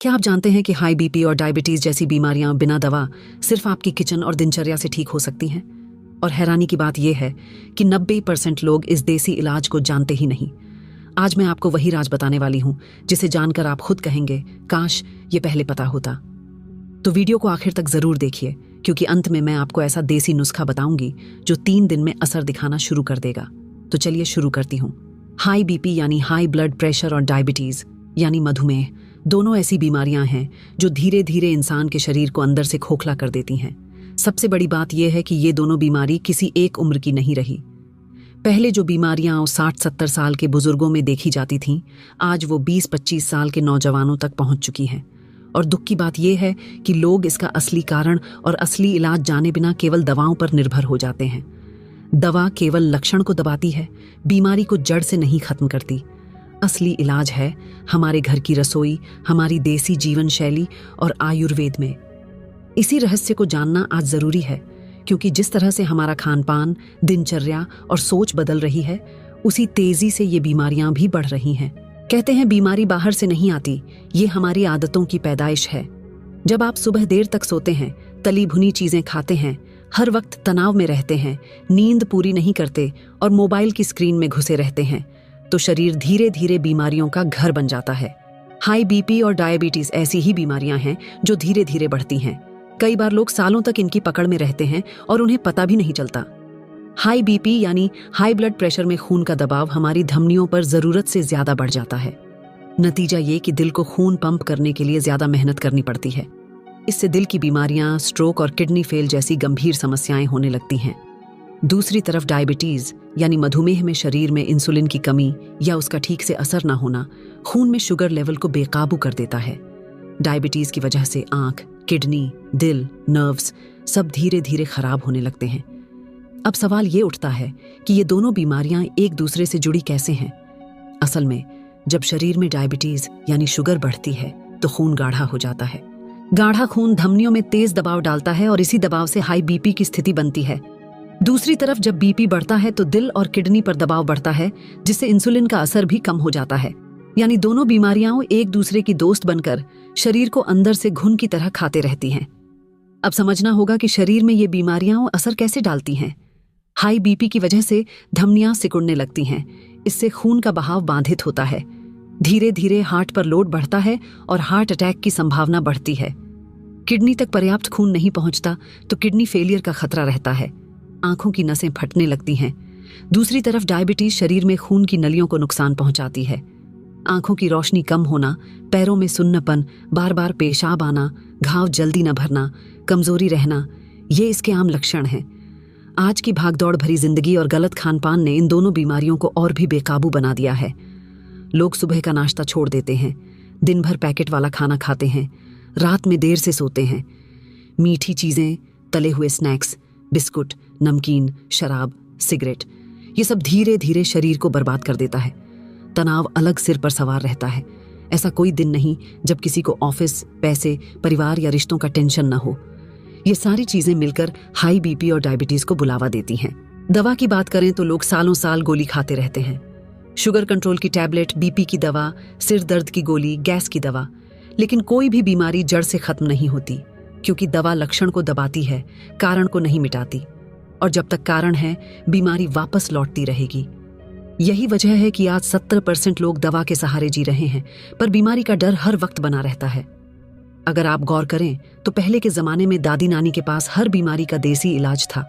क्या आप जानते हैं कि हाई बीपी और डायबिटीज जैसी बीमारियां बिना दवा सिर्फ आपकी किचन और दिनचर्या से ठीक हो सकती हैं? और हैरानी की बात यह है कि 90% लोग इस देसी इलाज को जानते ही नहीं। आज मैं आपको वही राज बताने वाली हूं जिसे जानकर आप खुद कहेंगे, काश ये पहले पता होता। तो वीडियो को आखिर तक जरूर देखिए, क्योंकि अंत में मैं आपको ऐसा देसी नुस्खा बताऊंगी जो 3 दिन में असर दिखाना शुरू कर देगा। तो चलिए शुरू करती हूँ। हाई बीपी यानी हाई ब्लड प्रेशर और डायबिटीज यानी मधुमेह दोनों ऐसी बीमारियां हैं जो धीरे धीरे इंसान के शरीर को अंदर से खोखला कर देती हैं। सबसे बड़ी बात यह है कि ये दोनों बीमारी किसी एक उम्र की नहीं रही। पहले जो बीमारियां 60-70 साल के बुजुर्गों में देखी जाती थीं, आज वो 20-25 साल के नौजवानों तक पहुंच चुकी हैं। और दुख की बात यह है कि लोग इसका असली कारण और असली इलाज जाने बिना केवल दवाओं पर निर्भर हो जाते हैं। दवा केवल लक्षण को दबाती है, बीमारी को जड़ से नहीं खत्म करती। असली इलाज है हमारे घर की रसोई, हमारी देसी जीवन शैली और आयुर्वेद में। इसी रहस्य को जानना आज जरूरी है, क्योंकि जिस तरह से हमारा खान पान, दिनचर्या और सोच बदल रही है, उसी तेजी से ये बीमारियां भी बढ़ रही हैं। कहते हैं बीमारी बाहर से नहीं आती, ये हमारी आदतों की पैदाइश है। जब आप सुबह देर तक सोते हैं, तली भुनी चीजें खाते हैं, हर वक्त तनाव में रहते हैं, नींद पूरी नहीं करते और मोबाइल की स्क्रीन में घुसे रहते हैं, तो शरीर धीरे धीरे बीमारियों का घर बन जाता है। हाई बीपी और डायबिटीज ऐसी ही बीमारियां हैं जो धीरे धीरे बढ़ती हैं। कई बार लोग सालों तक इनकी पकड़ में रहते हैं और उन्हें पता भी नहीं चलता। हाई बीपी यानी हाई ब्लड प्रेशर में खून का दबाव हमारी धमनियों पर जरूरत से ज्यादा बढ़ जाता है। नतीजा ये कि दिल को खून पंप करने के लिए ज्यादा मेहनत करनी पड़ती है। इससे दिल की बीमारियां, स्ट्रोक और किडनी फेल जैसी गंभीर समस्याएं होने लगती हैं। दूसरी तरफ डायबिटीज यानी मधुमेह में शरीर में इंसुलिन की कमी या उसका ठीक से असर न होना खून में शुगर लेवल को बेकाबू कर देता है। डायबिटीज की वजह से आंख, किडनी, दिल, नर्व्स सब धीरे धीरे खराब होने लगते हैं। अब सवाल ये उठता है कि ये दोनों बीमारियां एक दूसरे से जुड़ी कैसे हैं? असल में जब शरीर में डायबिटीज यानी शुगर बढ़ती है तो खून गाढ़ा हो जाता है। गाढ़ा खून धमनियों में तेज दबाव डालता है और इसी दबाव से हाई बीपी की स्थिति बनती है। दूसरी तरफ जब बीपी बढ़ता है तो दिल और किडनी पर दबाव बढ़ता है, जिससे इंसुलिन का असर भी कम हो जाता है। यानी दोनों बीमारियां एक दूसरे की दोस्त बनकर शरीर को अंदर से घुन की तरह खाते रहती हैं। अब समझना होगा कि शरीर में ये बीमारियां असर कैसे डालती हैं। हाई बीपी की वजह से धमनियां सिकुड़ने लगती हैं, इससे खून का बहाव बाधित होता है। धीरे धीरे हार्ट पर लोड बढ़ता है और हार्ट अटैक की संभावना बढ़ती है। किडनी तक पर्याप्त खून नहीं पहुंचता तो किडनी फेलियर का खतरा रहता है। आंखों की नसें फटने लगती हैं। दूसरी तरफ डायबिटीज शरीर में खून की नलियों को नुकसान पहुंचाती है। आंखों की रोशनी कम होना, पैरों में सुन्नपन, बार बार पेशाब आना, घाव जल्दी न भरना, कमजोरी रहना, ये इसके आम लक्षण हैं। आज की भागदौड़ भरी जिंदगी और गलत खान पान ने इन दोनों बीमारियों को और भी बेकाबू बना दिया है। लोग सुबह का नाश्ता छोड़ देते हैं, दिन भर पैकेट वाला खाना खाते हैं, रात में देर से सोते हैं। मीठी चीजें, तले हुए स्नैक्स, बिस्कुट, नमकीन, शराब, सिगरेट, ये सब धीरे धीरे शरीर को बर्बाद कर देता है। तनाव अलग सिर पर सवार रहता है। ऐसा कोई दिन नहीं जब किसी को ऑफिस, पैसे, परिवार या रिश्तों का टेंशन न हो। ये सारी चीजें मिलकर हाई बीपी और डायबिटीज को बुलावा देती हैं। दवा की बात करें तो लोग सालों साल गोली खाते रहते हैं। शुगर कंट्रोल की टैबलेट, बीपी की दवा, सिर दर्द की गोली, गैस की दवा, लेकिन कोई भी बीमारी जड़ से खत्म नहीं होती, क्योंकि दवा लक्षण को दबाती है, कारण को नहीं मिटाती। और जब तक कारण है, बीमारी वापस लौटती रहेगी। यही वजह है कि आज 70% लोग दवा के सहारे जी रहे हैं, पर बीमारी का डर हर वक्त बना रहता है। अगर आप गौर करें तो पहले के जमाने में दादी नानी के पास हर बीमारी का देसी इलाज था।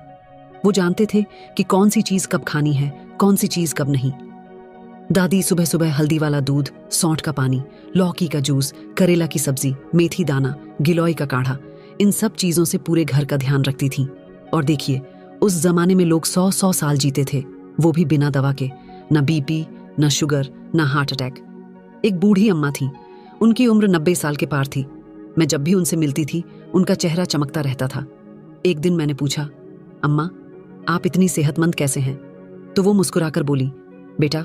वो जानते थे कि कौन सी चीज कब खानी है, कौन सी चीज कब नहीं। दादी सुबह सुबह हल्दी वाला दूध, सौंठ का पानी, लौकी का जूस, करेला की सब्जी, मेथी दाना, गिलोय का काढ़ा, इन सब चीजों से पूरे घर का ध्यान रखती थीं। और देखिए, उस जमाने में लोग 100-100 साल जीते थे, वो भी बिना दवा के। न बीपी, न शुगर, न हार्ट अटैक। एक बूढ़ी अम्मा थी, उनकी उम्र 90 साल के पार थी। मैं जब भी उनसे मिलती थी, उनका चेहरा चमकता रहता था। एक दिन मैंने पूछा, अम्मा, आप इतनी सेहतमंद कैसे हैं? तो वो मुस्कुराकर बोली, बेटा,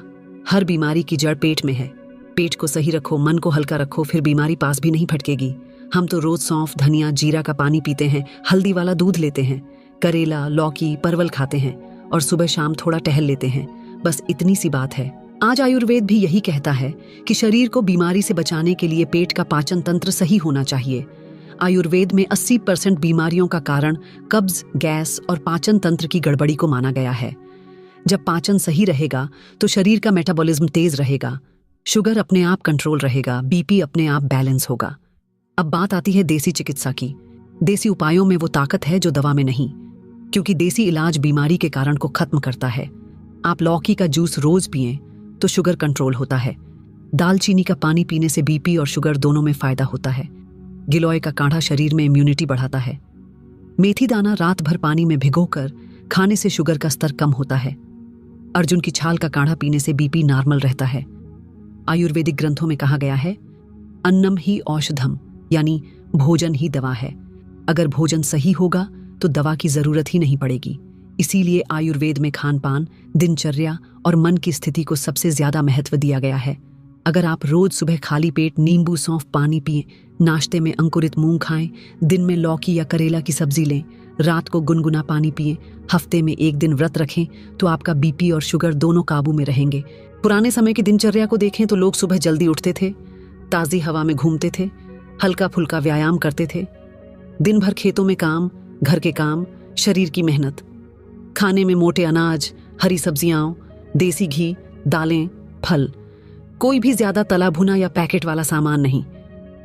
हर बीमारी की जड़ पेट में है। पेट को सही रखो, मन को हल्का रखो, फिर बीमारी पास भी नहीं फटकेगी। हम तो रोज सौंफ, धनिया, जीरा का पानी पीते हैं, हल्दी वाला दूध लेते हैं, करेला, लौकी, परवल खाते हैं और सुबह शाम थोड़ा टहल लेते हैं। बस इतनी सी बात है। आज आयुर्वेद भी यही कहता है कि शरीर को बीमारी से बचाने के लिए पेट का पाचन तंत्र सही होना चाहिए। आयुर्वेद में 80% बीमारियों का कारण कब्ज, गैस और पाचन तंत्र की गड़बड़ी को माना गया है। जब पाचन सही रहेगा तो शरीर का मेटाबॉलिज्म तेज रहेगा, शुगर अपने आप कंट्रोल रहेगा, बीपी अपने आप बैलेंस होगा। अब बात आती है देसी चिकित्सा की। देसी उपायों में वो ताकत है जो दवा में नहीं, क्योंकि देसी इलाज बीमारी के कारण को खत्म करता है। आप लौकी का जूस रोज पिएं तो शुगर कंट्रोल होता है। दालचीनी का पानी पीने से बीपी और शुगर दोनों में फायदा होता है। गिलोय का काढ़ा शरीर में इम्यूनिटी बढ़ाता है। मेथी दाना रात भर पानी में भिगोकर खाने से शुगर का स्तर कम होता है। अर्जुन की छाल का काढ़ा पीने से बीपी नॉर्मल रहता है। आयुर्वेदिक ग्रंथों में कहा गया है, अन्नम ही औषधम, यानी भोजन ही दवा है। अगर भोजन सही होगा तो दवा की जरूरत ही नहीं पड़ेगी। इसीलिए आयुर्वेद में खान-पान, दिनचर्या और मन की स्थिति को सबसे ज्यादा महत्व दिया गया है। अगर आप रोज सुबह खाली पेट नींबू सौंफ पानी पिएं, नाश्ते में अंकुरित मूंग खाएं, दिन में लौकी या करेला की सब्जी लें, रात को गुनगुना पानी पिएं, हफ्ते में एक दिन व्रत रखें, तो आपका बीपी और शुगर दोनों काबू में रहेंगे। पुराने समय की दिनचर्या को देखें तो लोग सुबह जल्दी उठते थे, ताज़ी हवा में घूमते थे, हल्का फुल्का व्यायाम करते थे। दिन भर खेतों में काम, घर के काम, शरीर की मेहनत। खाने में मोटे अनाज, हरी सब्जियां, देसी घी, दालें, फल। कोई भी ज्यादा तला भुना या पैकेट वाला सामान नहीं।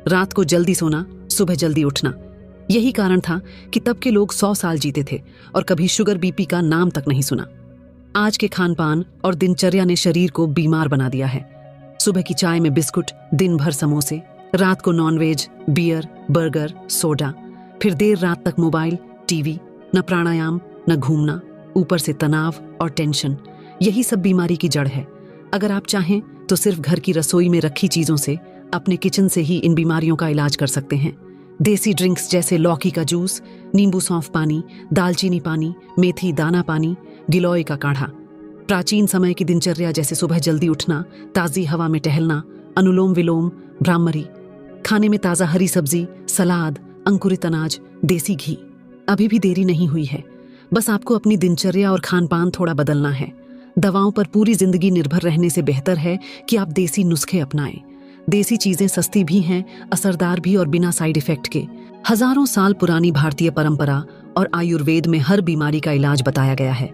रात को जल्दी सोना, सुबह जल्दी उठना। यही कारण था कि तब के लोग 100 साल जीते थे और कभी शुगर बीपी का नाम तक नहीं सुना। आज के खान-पान और दिनचर्या ने शरीर को बीमार बना दिया है। सुबह की चाय में बिस्कुट, दिन भर समोसे, रात को नॉनवेज, बियर, बर्गर, सोडा, फिर देर रात तक मोबाइल, टीवी, न प्राणायाम, न घूमना, ऊपर से तनाव और टेंशन। यही सब बीमारी की जड़ है। अगर आप चाहें तो सिर्फ घर की रसोई में रखी चीजों से, अपने किचन से ही इन बीमारियों का इलाज कर सकते हैं। देसी ड्रिंक्स जैसे लौकी का जूस, नींबू सौंफ पानी, दालचीनी पानी, मेथी दाना पानी, गिलोय का काढ़ा। प्राचीन समय की दिनचर्या जैसे सुबह जल्दी उठना, ताज़ी हवा में टहलना, अनुलोम विलोम, भ्रामरी, खाने में ताज़ा हरी सब्जी, सलाद, अंकुरित अनाज, देसी घी। अभी भी देरी नहीं हुई है। बस आपको अपनी दिनचर्या और खान-पान थोड़ा बदलना है। दवाओं पर पूरी जिंदगी निर्भर रहने से बेहतर है कि आप देसी नुस्खे अपनाएं। देसी चीजें सस्ती भी हैं, असरदार भी और बिना साइड इफेक्ट के। हजारों साल पुरानी भारतीय परंपरा और आयुर्वेद में हर बीमारी का इलाज बताया गया है।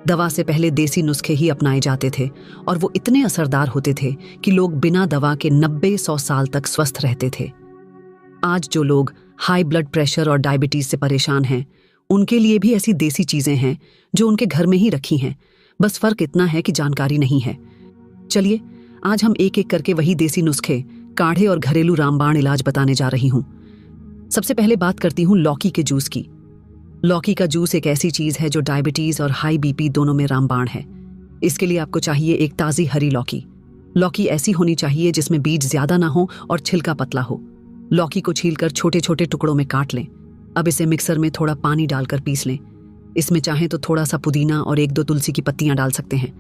दवा से पहले देसी नुस्खे ही अपनाए जाते थे और वो इतने असरदार होते थे कि लोग बिना दवा के 90-100 साल तक स्वस्थ रहते थे। आज जो लोग हाई ब्लड प्रेशर और डायबिटीज से परेशान हैं, उनके लिए भी ऐसी देसी चीजें हैं जो उनके घर में ही रखी हैं। बस फर्क इतना है कि जानकारी नहीं है। चलिए आज हम एक एक करके वही देसी नुस्खे, काढ़े और घरेलू रामबाण इलाज बताने जा रही हूं। सबसे पहले बात करती हूं लौकी के जूस की। लौकी का जूस एक ऐसी चीज है जो डायबिटीज और हाई बीपी दोनों में रामबाण है। इसके लिए आपको चाहिए एक ताजी हरी लौकी। लौकी ऐसी होनी चाहिए जिसमें बीज ज्यादा ना हो और छिलका पतला हो। लौकी को छीलकर छोटे छोटे टुकड़ों में काट लें। अब इसे मिक्सर में थोड़ा पानी डालकर पीस लें। इसमें चाहें तो थोड़ा सा पुदीना और 1-2 तुलसी की पत्तियां डाल सकते हैं।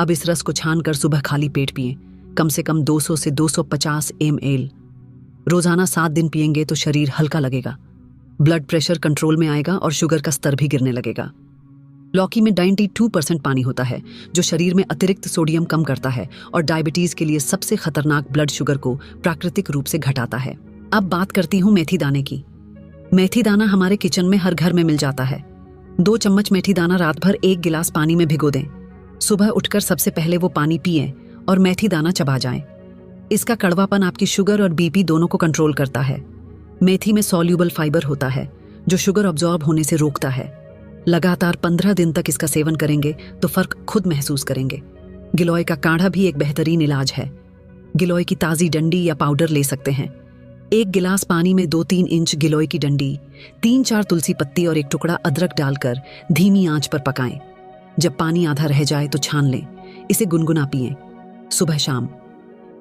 अब इस रस को छानकर सुबह खाली पेट पिएं। कम से कम 200 से 250 ml। रोजाना 7 दिन पिएंगे तो शरीर हल्का लगेगा, ब्लड प्रेशर कंट्रोल में आएगा और शुगर का स्तर भी गिरने लगेगा। लौकी में 92% पानी होता है जो शरीर में अतिरिक्त सोडियम कम करता है और डायबिटीज के लिए सबसे खतरनाक ब्लड शुगर को प्राकृतिक रूप से घटाता है। अब बात करती हूँ मेथी दाने की। मेथी दाना हमारे किचन में हर घर में मिल जाता है। 2 चम्मच मेथी दाना रात भर 1 गिलास पानी में भिगो दें। सुबह उठकर सबसे पहले वो पानी पिएं और मेथी दाना चबा जाएं। इसका कड़वापन आपकी शुगर और बीपी दोनों को कंट्रोल करता है। मेथी में सॉल्यूबल फाइबर होता है जो शुगर ऑब्जॉर्ब होने से रोकता है। लगातार 15 दिन तक इसका सेवन करेंगे तो फर्क खुद महसूस करेंगे। गिलोय का काढ़ा भी एक बेहतरीन इलाज है। गिलोय की ताज़ी डंडी या पाउडर ले सकते हैं। 1 गिलास पानी में 2-3 इंच गिलोय की डंडी, 3-4 तुलसी पत्ती और 1 टुकड़ा अदरक डालकर धीमी आंच पर पकाएं। जब पानी आधा रह जाए तो छान लें। इसे गुनगुना पिएं सुबह शाम।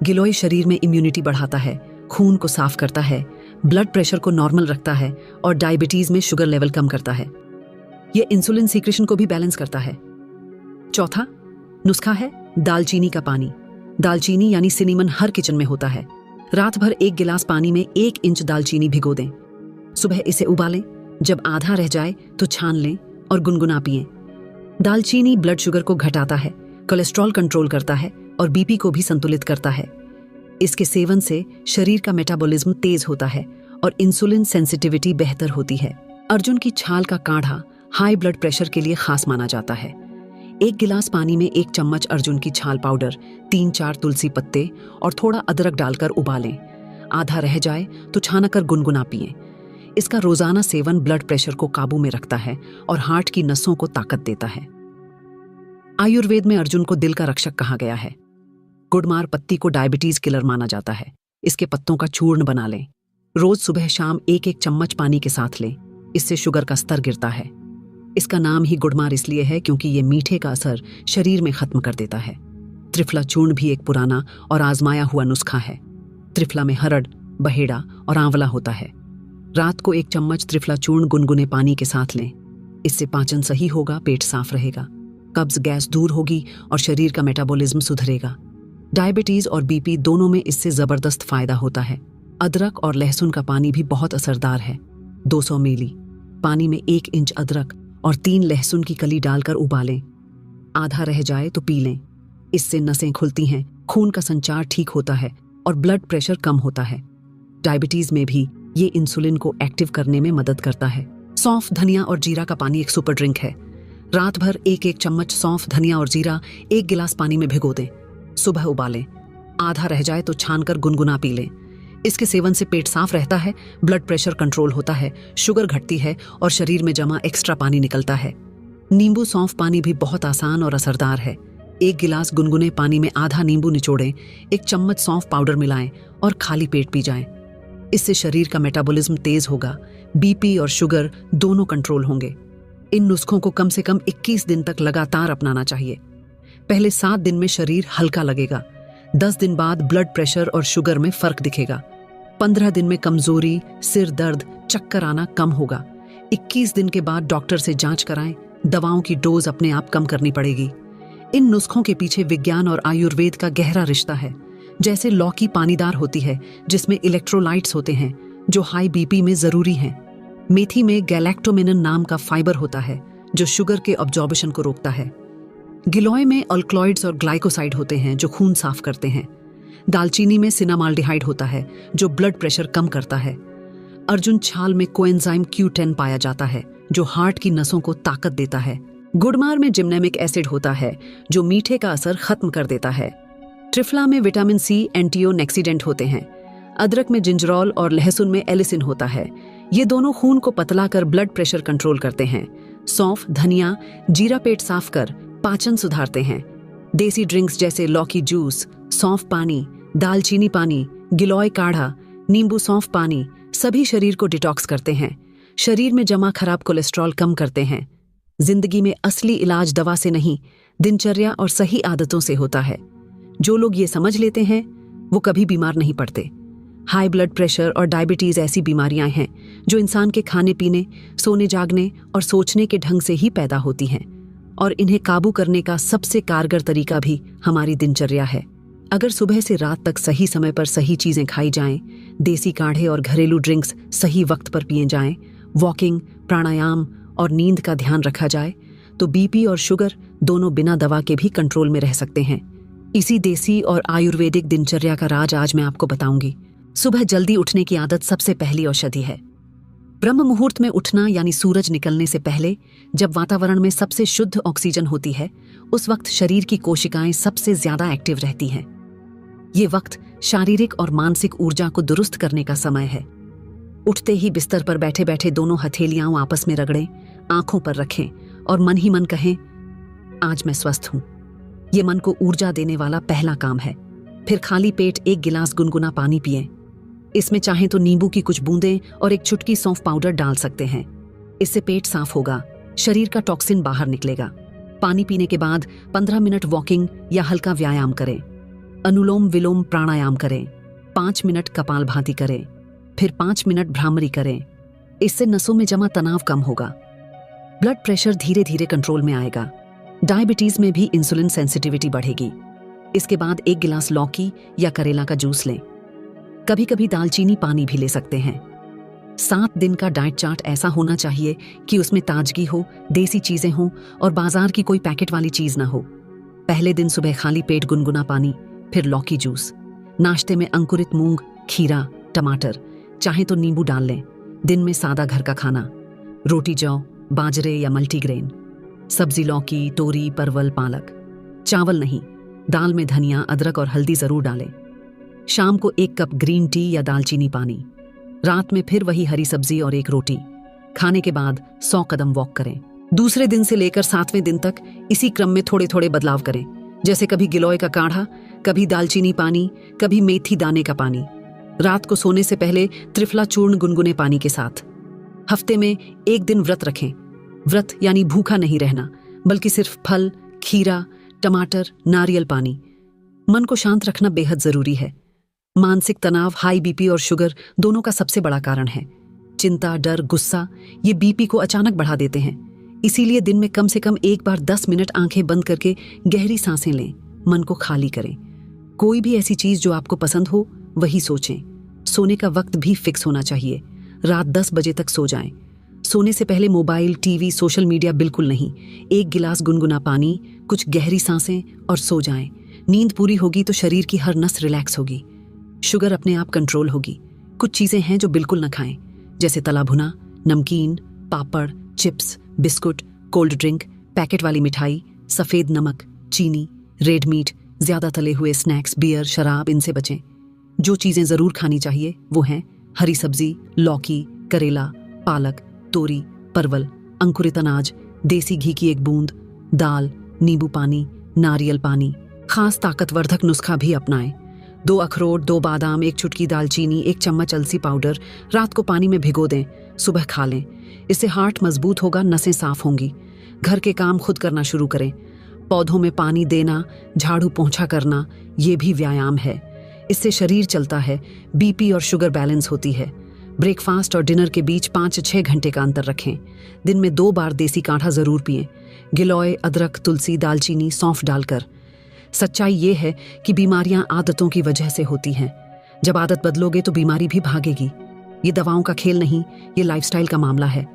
गिलोय शरीर में इम्यूनिटी बढ़ाता है, खून को साफ करता है, ब्लड प्रेशर को नॉर्मल रखता है और डायबिटीज में शुगर लेवल कम करता है। यह इंसुलिन सीक्रेशन को भी बैलेंस करता है। चौथा नुस्खा है दालचीनी का पानी। दालचीनी यानी सिनेमन हर किचन में होता है। रात भर 1 गिलास पानी में 1 इंच दालचीनी भिगो दें। सुबह इसे उबालें। जब आधा रह जाए तो छान लें और गुनगुना पिएं। दालचीनी ब्लड शुगर को घटाता है, कोलेस्ट्रॉल कंट्रोल करता है और बीपी को भी संतुलित करता है। इसके सेवन से शरीर का मेटाबॉलिज्म तेज होता है और इंसुलिन सेंसिटिविटी बेहतर होती है। अर्जुन की छाल का काढ़ा हाई ब्लड प्रेशर के लिए खास माना जाता है। 1 गिलास पानी में 1 चम्मच अर्जुन की छाल पाउडर, 3-4 तुलसी पत्ते और थोड़ा अदरक डालकर उबालें। आधा रह जाए तो छानकर गुनगुना पिएं। इसका रोजाना सेवन ब्लड प्रेशर को काबू में रखता है और हार्ट की नसों को ताकत देता है। आयुर्वेद में अर्जुन को दिल का रक्षक कहा गया है। गुड़मार पत्ती को डायबिटीज किलर माना जाता है। इसके पत्तों का चूर्ण बना लें। रोज सुबह शाम 1-1 चम्मच पानी के साथ लें। इससे शुगर का स्तर गिरता है। इसका नाम ही गुड़मार इसलिए है क्योंकि ये मीठे का असर शरीर में खत्म कर देता है। त्रिफला चूर्ण भी एक पुराना और आजमाया हुआ नुस्खा है। त्रिफला में हरड़, बहेड़ा और आंवला होता है। रात को 1 चम्मच त्रिफला चूर्ण गुनगुने पानी के साथ लें। इससे पाचन सही होगा, पेट साफ रहेगा, कब्ज गैस दूर होगी और शरीर का मेटाबॉलिज्म सुधरेगा। डायबिटीज और बीपी दोनों में इससे जबरदस्त फायदा होता है। अदरक और लहसुन का पानी भी बहुत असरदार है। 200 मिली पानी में 1 इंच अदरक और 3 लहसुन की कली डालकर उबालें। आधा रह जाए तो पी लें। इससे नसें खुलती हैं, खून का संचार ठीक होता है और ब्लड प्रेशर कम होता है। डायबिटीज में भी ये इंसुलिन को एक्टिव करने में मदद करता है। सौंफ, धनिया और जीरा का पानी एक सुपर ड्रिंक है। रात भर 1-1 चम्मच सौंफ, धनिया और जीरा 1 गिलास पानी में भिगो दें। सुबह उबालें। आधा रह जाए तो छानकर गुनगुना पी लें। इसके सेवन से पेट साफ रहता है, ब्लड प्रेशर कंट्रोल होता है, शुगर घटती है और शरीर में जमा एक्स्ट्रा पानी निकलता है। नींबू सौंफ पानी भी बहुत आसान और असरदार है। 1 गिलास गुनगुने पानी में आधा नींबू निचोड़ें, 1 चम्मच सौंफ पाउडर मिलाएं और खाली पेट पी जाएं। इससे शरीर का मेटाबॉलिज्म तेज होगा, बीपी और शुगर दोनों कंट्रोल होंगे। इन नुस्खों को कम से कम 21 दिन तक लगातार अपनाना चाहिए। पहले 7 दिन में शरीर हल्का लगेगा, 10 दिन बाद ब्लड प्रेशर और शुगर में फर्क दिखेगा, 15 दिन में कमजोरी, सिर दर्द, चक्कर आना कम होगा। 21 दिन के बाद डॉक्टर से जांच कराएं, दवाओं की डोज अपने आप कम करनी पड़ेगी। इन नुस्खों के पीछे विज्ञान और आयुर्वेद का गहरा रिश्ता है। जैसे लौकी पानीदार होती है जिसमें इलेक्ट्रोलाइट्स होते हैं जो हाई बीपी में जरूरी हैं। मेथी में गैलेक्टोमेनिन नाम का फाइबर होता है जो शुगर के अब्जॉर्प्शन को रोकता है। गिलोय में अल्कलॉइड्स और ग्लाइकोसाइड होते हैं जो खून साफ करते हैं। दालचीनी में सिनामाल्डिहाइड होता है जो ब्लड प्रेशर कम करता है। अर्जुन छाल में कोएंजाइम Q10 पाया जाता है जो हार्ट की नसों को ताकत देता है। गुड़मार में जिम्नेमिक एसिड होता है जो मीठे का असर खत्म कर देता है। त्रिफला में विटामिन C एंटीओक्सीडेंट होते हैं। अदरक में जिंजरोल और लहसुन में एलिसिन होता है। ये दोनों खून को पतला कर ब्लड प्रेशर कंट्रोल करते हैं। सौंफ, धनिया, जीरा पेट साफ कर पाचन सुधारते हैं। देसी ड्रिंक्स जैसे लौकी जूस, सौंफ पानी, दालचीनी पानी, गिलोय काढ़ा, नींबू सौंफ पानी सभी शरीर को डिटॉक्स करते हैं। शरीर में जमा खराब कोलेस्ट्रॉल कम करते हैं। जिंदगी में असली इलाज दवा से नहीं, दिनचर्या और सही आदतों से होता है। जो लोग ये समझ लेते हैं वो कभी बीमार नहीं पड़ते। हाई ब्लड प्रेशर और डायबिटीज ऐसी बीमारियां हैं जो इंसान के खाने पीने, सोने जागने और सोचने के ढंग से ही पैदा होती हैं और इन्हें काबू करने का सबसे कारगर तरीका भी हमारी दिनचर्या है। अगर सुबह से रात तक सही समय पर सही चीजें खाई जाएं, देसी काढ़े और घरेलू ड्रिंक्स सही वक्त पर पिए जाएं, वॉकिंग, प्राणायाम और नींद का ध्यान रखा जाए तो बीपी और शुगर दोनों बिना दवा के भी कंट्रोल में रह सकते हैं। इसी देसी और आयुर्वेदिक दिनचर्या का राज आज मैं आपको बताऊंगी। सुबह जल्दी उठने की आदत सबसे पहली औषधि है। ब्रह्म मुहूर्त में उठना यानी सूरज निकलने से पहले, जब वातावरण में सबसे शुद्ध ऑक्सीजन होती है, उस वक्त शरीर की कोशिकाएं सबसे ज्यादा एक्टिव रहती हैं। ये वक्त शारीरिक और मानसिक ऊर्जा को दुरुस्त करने का समय है। उठते ही बिस्तर पर बैठे बैठे दोनों हथेलियां आपस में रगड़ें, आंखों पर रखें और मन ही मन कहें, आज मैं स्वस्थ हूं। ये मन को ऊर्जा देने वाला पहला काम है। फिर खाली पेट 1 गिलास गुनगुना पानी पिएं। इसमें चाहें तो नींबू की कुछ बूंदें और 1 चुटकी सौंफ पाउडर डाल सकते हैं। इससे पेट साफ होगा, शरीर का टॉक्सिन बाहर निकलेगा। पानी पीने के बाद 15 मिनट वॉकिंग या हल्का व्यायाम करें। अनुलोम विलोम प्राणायाम करें। 5 मिनट कपालभाति करें। फिर 5 मिनट भ्रामरी करें। इससे नसों में जमा तनाव कम होगा। ब्लड प्रेशर धीरे धीरे कंट्रोल में आएगा। डायबिटीज में भी इंसुलिन सेंसिटिविटी बढ़ेगी। इसके बाद 1 गिलास लौकी या करेला का जूस लें। कभी कभी दालचीनी पानी भी ले सकते हैं। 7 दिन का डाइट चार्ट ऐसा होना चाहिए कि उसमें ताजगी हो, देसी चीजें हों और बाजार की कोई पैकेट वाली चीज ना हो। पहले दिन सुबह खाली पेट गुनगुना पानी, फिर लौकी जूस। नाश्ते में अंकुरित मूंग, खीरा, टमाटर, चाहे तो नींबू डाल लें। दिन में सादा घर का खाना, रोटी जौ, बाजरे या मल्टीग्रेन। सब्जी लौकी, तोरी, परवल, पालक। चावल नहीं, दाल में धनिया, अदरक और हल्दी जरूर डालें। शाम को 1 कप ग्रीन टी या दालचीनी पानी। रात में फिर वही हरी सब्जी और 1 रोटी। खाने के बाद 100 कदम वॉक करें। दूसरे दिन से लेकर 7वें दिन तक इसी क्रम में थोड़े थोड़े बदलाव करें, जैसे कभी गिलोय का काढ़ा, कभी दालचीनी पानी, कभी मेथी दाने का पानी। रात को सोने से पहले त्रिफला चूर्ण गुनगुने पानी के साथ। हफ्ते में 1 दिन व्रत रखें। व्रत यानी भूखा नहीं रहना, बल्कि सिर्फ फल, खीरा, टमाटर, नारियल पानी। मन को शांत रखना बेहद जरूरी है। मानसिक तनाव, हाई बीपी और शुगर दोनों का सबसे बड़ा कारण है। चिंता, डर, गुस्सा ये बीपी को अचानक बढ़ा देते हैं। इसीलिए दिन में कम से कम 1 बार 10 मिनट आंखें बंद करके गहरी सांसें लें, मन को खाली करें। कोई भी ऐसी चीज जो आपको पसंद हो वही सोचें। सोने का वक्त भी फिक्स होना चाहिए। रात 10 बजे तक सो जाएं। सोने से पहले मोबाइल, टीवी, सोशल मीडिया बिल्कुल नहीं। 1 गिलास गुनगुना पानी, कुछ गहरी सांसें और सो जाएं। नींद पूरी होगी तो शरीर की हर नस रिलैक्स होगी। शुगर अपने आप कंट्रोल होगी। कुछ चीजें हैं जो बिल्कुल न खाएं, जैसे तला भुना, नमकीन, पापड़, chips, biscuit, cold drink, packet वाली मिठाई, सफेद नमक, चीनी, रेड मीट, ज्यादा तले हुए स्नैक्स, बियर, शराब, इनसे बचें। जो चीजें जरूर खानी चाहिए वो हैं हरी सब्जी, लौकी, करेला, पालक, तोरी, परवल, अंकुरित अनाज, देसी घी की 1 बूंद, दाल, नींबू पानी, नारियल पानी। खास ताकतवर्धक नुस्खा भी अपनाएं। 2 अखरोट, 2 बादाम, 1 चुटकी दालचीनी, 1 चम्मच अलसी पाउडर रात को पानी में भिगो दें, सुबह खा लें। इससे हार्ट मजबूत होगा, नसें साफ होंगी। घर के काम खुद करना शुरू करें। पौधों में पानी देना, झाड़ू पोंछा करना, ये भी व्यायाम है। इससे शरीर चलता है, बीपी और शुगर बैलेंस होती है। ब्रेकफास्ट और डिनर के बीच 5 से 6 घंटे का अंतर रखें। दिन में 2 बार देसी काढ़ा जरूर पिएं, गिलोय, अदरक, तुलसी, दालचीनी, सौंफ डालकर। सच्चाई ये है कि बीमारियां आदतों की वजह से होती हैं। जब आदत बदलोगे तो बीमारी भी भागेगी। ये दवाओं का खेल नहीं, ये लाइफस्टाइल का मामला है।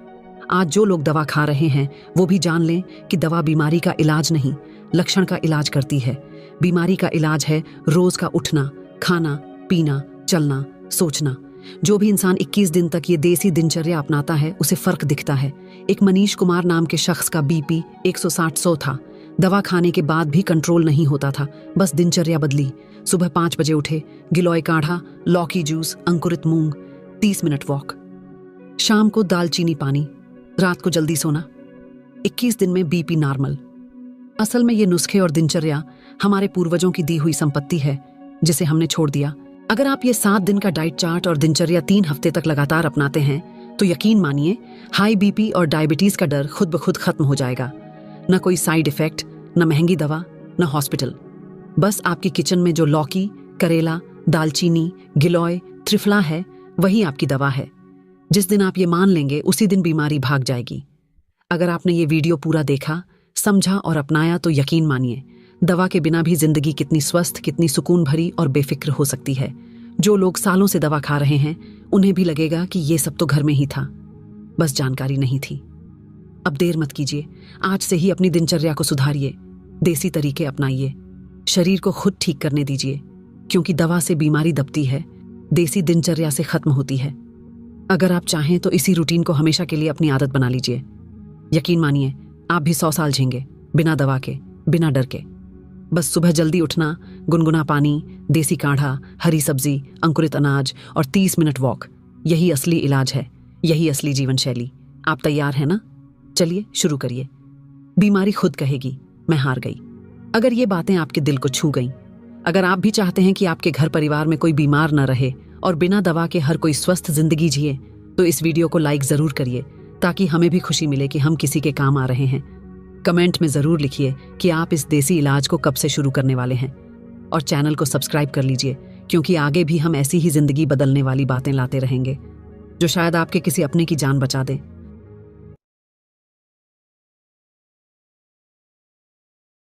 आज जो लोग दवा खा रहे हैं वो भी जान लें कि दवा बीमारी का इलाज नहीं, लक्षण का इलाज करती है। बीमारी का इलाज है रोज का उठना, खाना, पीना, चलना, सोचना। जो भी इंसान 21 दिन तक ये देसी दिनचर्या अपनाता है उसे फर्क दिखता है। एक मनीष कुमार नाम के शख्स का बीपी 160/100 था। दवा खाने के बाद भी कंट्रोल नहीं होता था, बस दिनचर्या बदली। सुबह 5 बजे उठे, गिलोय काढ़ा, लौकी जूस, अंकुरित मूंग, 30 मिनट वॉक। शाम को दालचीनी पानी, रात को जल्दी सोना। 21 दिन में बीपी नॉर्मल। असल में ये नुस्खे और दिनचर्या हमारे पूर्वजों की दी हुई संपत्ति है, जिसे हमने छोड़ दिया। अगर आप ये 7 दिन का डाइट चार्ट और दिनचर्या 3 हफ्ते तक लगातार अपनाते हैं तो यकीन मानिए हाई बीपी और डायबिटीज का डर खुद ब खुद खत्म हो जाएगा। न कोई साइड इफेक्ट, न महंगी दवा, न हॉस्पिटल। बस आपकी किचन में जो लौकी, करेला, दालचीनी, गिलोय, त्रिफला है वही आपकी दवा है। जिस दिन आप ये मान लेंगे उसी दिन बीमारी भाग जाएगी। अगर आपने ये वीडियो पूरा देखा, समझा और अपनाया तो यकीन मानिए दवा के बिना भी जिंदगी कितनी स्वस्थ, कितनी सुकून भरी और बेफिक्र हो सकती है। जो लोग सालों से दवा खा रहे हैं उन्हें भी लगेगा कि ये सब तो घर में ही था, बस जानकारी नहीं थी। अब देर मत कीजिए, आज से ही अपनी दिनचर्या को सुधारिए, देसी तरीके अपनाइए, शरीर को खुद ठीक करने दीजिए, क्योंकि दवा से बीमारी दबती है, देसी दिनचर्या से खत्म होती है। अगर आप चाहें तो इसी रूटीन को हमेशा के लिए अपनी आदत बना लीजिए। यकीन मानिए आप भी 100 साल जीएंगे, बिना दवा के, बिना डर के। बस सुबह जल्दी उठना, गुनगुना पानी, देसी काढ़ा, हरी सब्जी, अंकुरित अनाज और 30 मिनट वॉक, यही असली इलाज है, यही असली जीवन शैली। आप तैयार हैं ना? चलिए शुरू करिए। बीमारी खुद कहेगी मैं हार गई। अगर ये बातें आपके दिल को छू गईं, अगर आप भी चाहते हैं कि आपके घर परिवार में कोई बीमार न रहे और बिना दवा के हर कोई स्वस्थ जिंदगी जिए, तो इस वीडियो को लाइक जरूर करिए, ताकि हमें भी खुशी मिले कि हम किसी के काम आ रहे हैं। कमेंट में जरूर लिखिए कि आप इस देसी इलाज को कब से शुरू करने वाले हैं, और चैनल को सब्सक्राइब कर लीजिए, क्योंकि आगे भी हम ऐसी ही जिंदगी बदलने वाली बातें लाते रहेंगे जो शायद आपके किसी अपने की जान बचा दें।